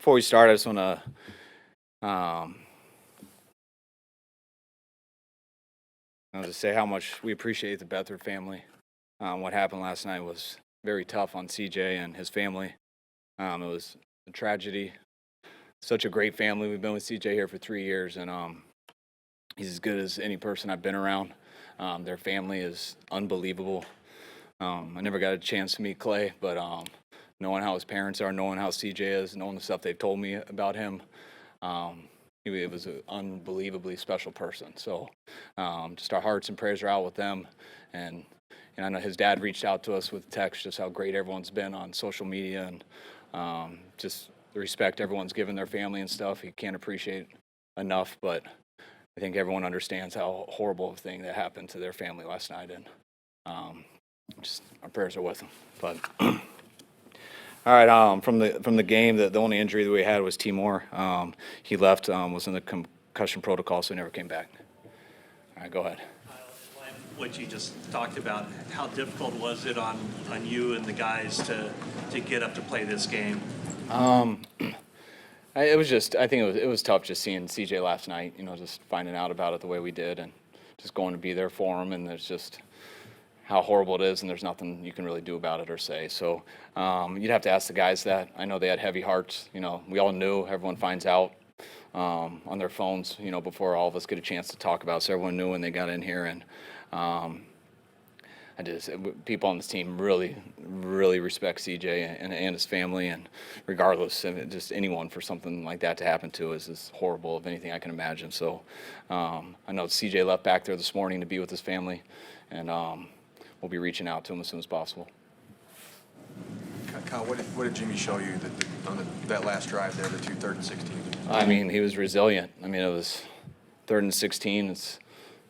Before we start, I just want to just say how much we appreciate the Beathard family. What happened last night was very tough on CJ and his family. It was a tragedy. Such a great family. We've been with CJ here for 3 years, and he's as good as any person I've been around. Their family is unbelievable. I never got a chance to meet Clay, but knowing how his parents are, knowing how CJ is, knowing the stuff they've told me about him, he was an unbelievably special person. So just our hearts and prayers are out with them. And I know his dad reached out to us with text, just how great everyone's been on social media, and just the respect everyone's given their family and stuff. He can't appreciate enough, but I think everyone understands how horrible of a thing that happened to their family last night, and just our prayers are with them. But all right, from the game, the only injury that we had was Timor. He left, was in the concussion protocol, so he never came back. All right, go ahead. What you just talked about, how difficult was it on you and the guys to get up to play this game? It was just, I think it was tough just seeing CJ last night, just finding out about it the way we did and just going to be there for him, and there's just how horrible it is, and there's nothing you can really do about it or say. So you'd have to ask the guys that. I know they had heavy hearts. We all knew. Everyone finds out on their phones, before all of us get a chance to talk about it. So everyone knew when they got in here, and people on this team really, really respect CJ and his family, and regardless of just anyone, for something like that to happen to us is horrible of anything I can imagine. So I know CJ left back there this morning to be with his family, and we'll be reaching out to him as soon as possible. Kyle, what did Jimmy show you on that last drive there, the 3rd and 16? I mean, he was resilient. I mean, it was 3rd and 16. It's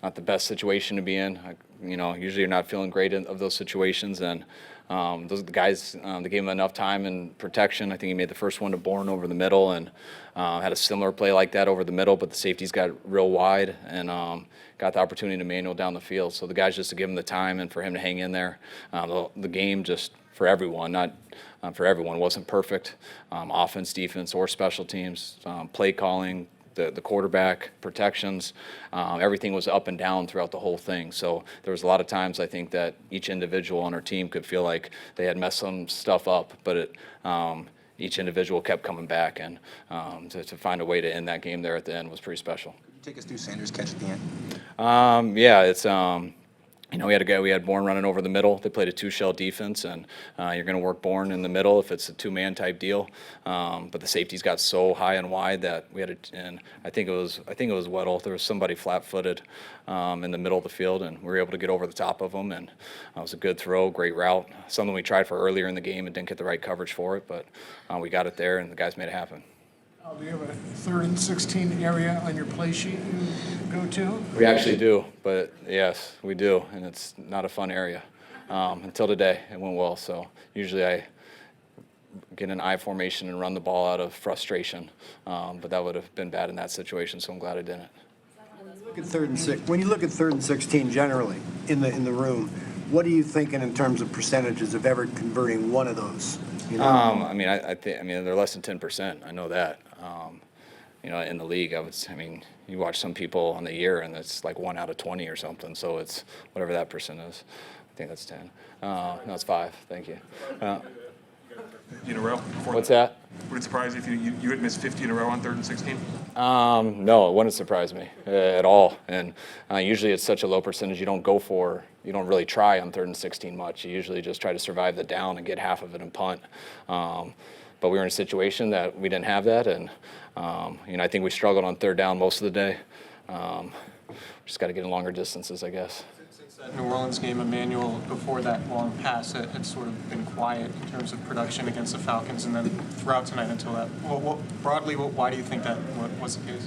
not the best situation to be in. Usually you're not feeling great of those situations, and the guys, they gave him enough time and protection. I think he made the first one to Bourne over the middle, and had a similar play like that over the middle, but the safeties got real wide and got the opportunity to manual down the field. So the guys, just to give him the time and for him to hang in there. The game, just for everyone, not for everyone, wasn't perfect. Offense, defense, or special teams, play calling, the quarterback, protections, everything was up and down throughout the whole thing. So there was a lot of times I think that each individual on our team could feel like they had messed some stuff up, but each individual kept coming back, and to find a way to end that game there at the end was pretty special. Take us through Sanders' catch at the It's end. we had Bourne running over the middle. They played a 2-shell defense, and you're going to work Bourne in the middle if it's a 2-man type deal. But the safeties got so high and wide that we had and I think it was Weddle. There was somebody flat-footed in the middle of the field, and we were able to get over the top of them, and it was a good throw, great route. Something we tried for earlier in the game and didn't get the right coverage for it, but we got it there, and the guys made it happen. Do you have a 3rd and 16 area on your play sheet you go to? We actually do, but yes, we do, and it's not a fun area. Until today, it went well. So usually I get an I formation and run the ball out of frustration, but that would have been bad in that situation. So I'm glad I didn't. When you look at 3rd and 16 generally in the room, what are you thinking in terms of percentages of ever converting one of those? I think they're less than 10%. I know that. In the league, you watch some people on the year, and it's like 1 out of 20 or something. So it's whatever that percent is. I think that's 10. No, it's 5. Thank you. In a row? What's that? Would it surprise you if you had missed 50 in a row on 3rd and 16? No, it wouldn't surprise me at all. And usually it's such a low percentage you don't really try on 3rd and 16 much. You usually just try to survive the down and get half of it and punt. But we were in a situation that we didn't have that, and I think we struggled on 3rd down most of the day. Just got to get in longer distances, I guess. Since that New Orleans game, Emmanuel, before that long pass, it had sort of been quiet in terms of production against the Falcons, and then throughout tonight until that. Broadly, why do you think that was the case?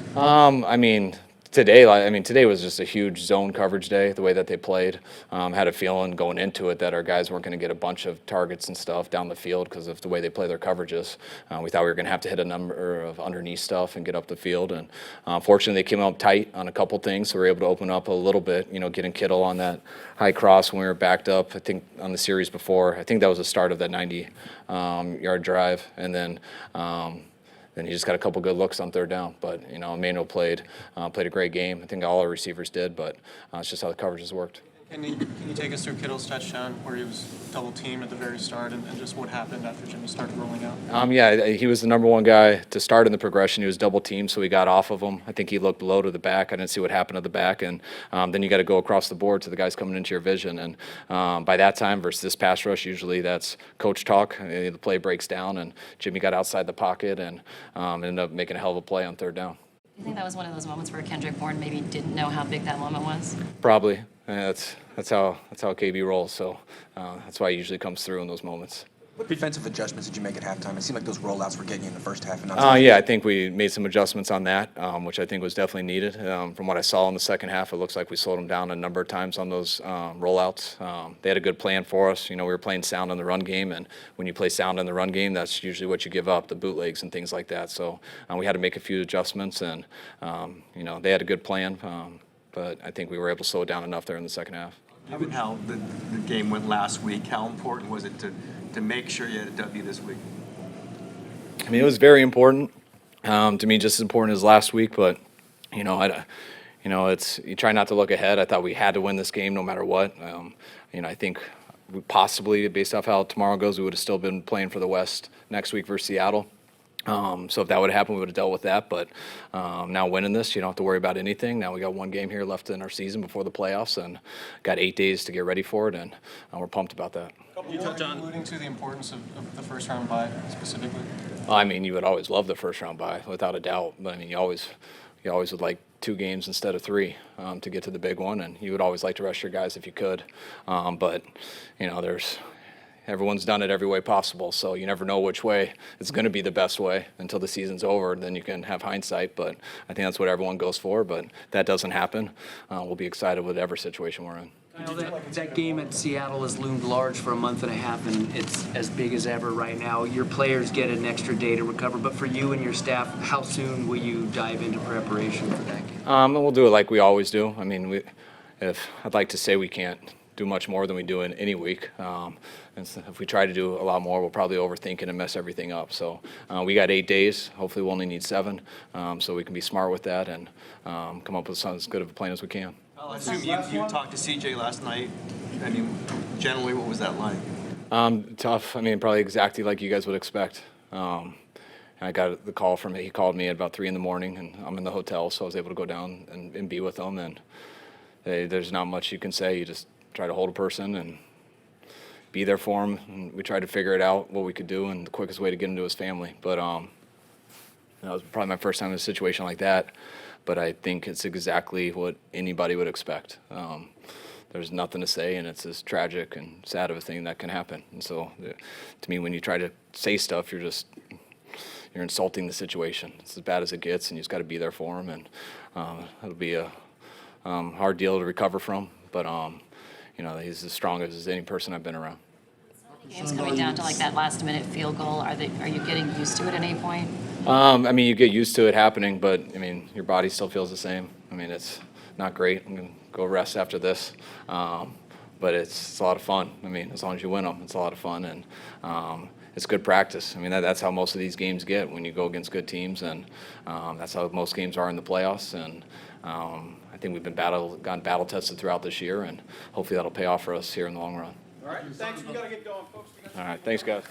Today was just a huge zone coverage day, the way that they played. Had a feeling going into it that our guys weren't going to get a bunch of targets and stuff down the field because of the way they play their coverages. We thought we were going to have to hit a number of underneath stuff and get up the field. And fortunately, they came up tight on a couple things, so we were able to open up a little bit, getting Kittle on that high cross when we were backed up. I think on the series before, I think that was the start of that 90-yard drive. And then then you just got a couple good looks on third down. But, you know, Emmanuel played a great game. I think all our receivers did, but it's just how the coverages worked. Can you take us through Kittle's touchdown where he was double teamed at the very start and just what happened after Jimmy started rolling out? Yeah, he was the number one guy to start in the progression. He was double teamed, so we got off of him. I think he looked low to the back. I didn't see what happened to the back. And then you got to go across the board to the guys coming into your vision. And by that time versus this pass rush, usually that's coach talk. The play breaks down, and Jimmy got outside the pocket and ended up making a hell of a play on third down. Do you think that was one of those moments where Kendrick Bourne maybe didn't know how big that moment was? Probably. That's how KB rolls. So that's why he usually comes through in those moments. What defensive adjustments did you make at halftime? It seemed like those rollouts were getting you in the first half. And Yeah, I think we made some adjustments on that, which I think was definitely needed. From what I saw in the second half, it looks like we slowed them down a number of times on those rollouts. They had a good plan for us. You know, we were playing sound in the run game, and when you play sound in the run game, that's usually what you give up, the bootlegs and things like that. So we had to make a few adjustments, and, you know, they had a good plan, but I think we were able to slow it down enough there in the second half. Given how the game went last week, how important was it to make sure you had a W this week? I mean, it was very important to me, just as important as last week. But you know, it's you try not to look ahead. I thought we had to win this game no matter what. You know, I think we possibly, based off how tomorrow goes, we would have still been playing for the West next week versus Seattle. So if that would have happened, we would have dealt with that. But now winning this, you don't have to worry about anything. Now we got one game here left in our season before the playoffs, and got 8 days to get ready for it, and we're pumped about that. You touch on alluding to the importance of the first round bye specifically. I mean, you would always love the first round bye, without a doubt. But I mean, you always would like 2 games instead of 3 to get to the big one, and you would always like to rest your guys if you could. But you know, everyone's done it every way possible, so you never know which way it's going to be the best way until the season's over. Then you can have hindsight, but I think that's what everyone goes for. But that doesn't happen. We'll be excited with whatever situation we're in. Kyle, that game at Seattle has loomed large for a month and a half, and it's as big as ever right now. Your players get an extra day to recover, but for you and your staff, how soon will you dive into preparation for that game? We'll do it like we always do. I mean, I'd like to say we can't do much more than we do in any week. And so if we try to do a lot more, we'll probably overthink it and mess everything up. So we got 8 days. Hopefully we'll only need 7, so we can be smart with that and come up with as good of a plan as we can. I assume you talked to CJ last night. I mean, generally, what was that like? Tough. I mean, probably exactly like you guys would expect. I got the call from him. He called me at about 3 in the morning, and I'm in the hotel, so I was able to go down and be with him. And there's not much you can say. You just try to hold a person and be there for him. And we tried to figure it out, what we could do, and the quickest way to get him to his family. But that was probably my first time in a situation like that. But I think it's exactly what anybody would expect. There's nothing to say, and it's as tragic and sad of a thing that can happen. And so, to me, when you try to say stuff, you're insulting the situation. It's as bad as it gets, and you just got to be there for him. And it'll be a hard deal to recover from. But you know, he's as strong as any person I've been around. Games coming down to like that last-minute field goal. Are you getting used to it at any point? I mean, you get used to it happening, but I mean, your body still feels the same. I mean, it's not great. I'm gonna go rest after this, but it's a lot of fun. I mean, as long as you win them, it's a lot of fun, and it's good practice. I mean, that's how most of these games get when you go against good teams, and that's how most games are in the playoffs. And I think we've gotten battle tested throughout this year, and hopefully that'll pay off for us here in the long run. All right, thanks. We got to get going, folks. All right, thanks, guys.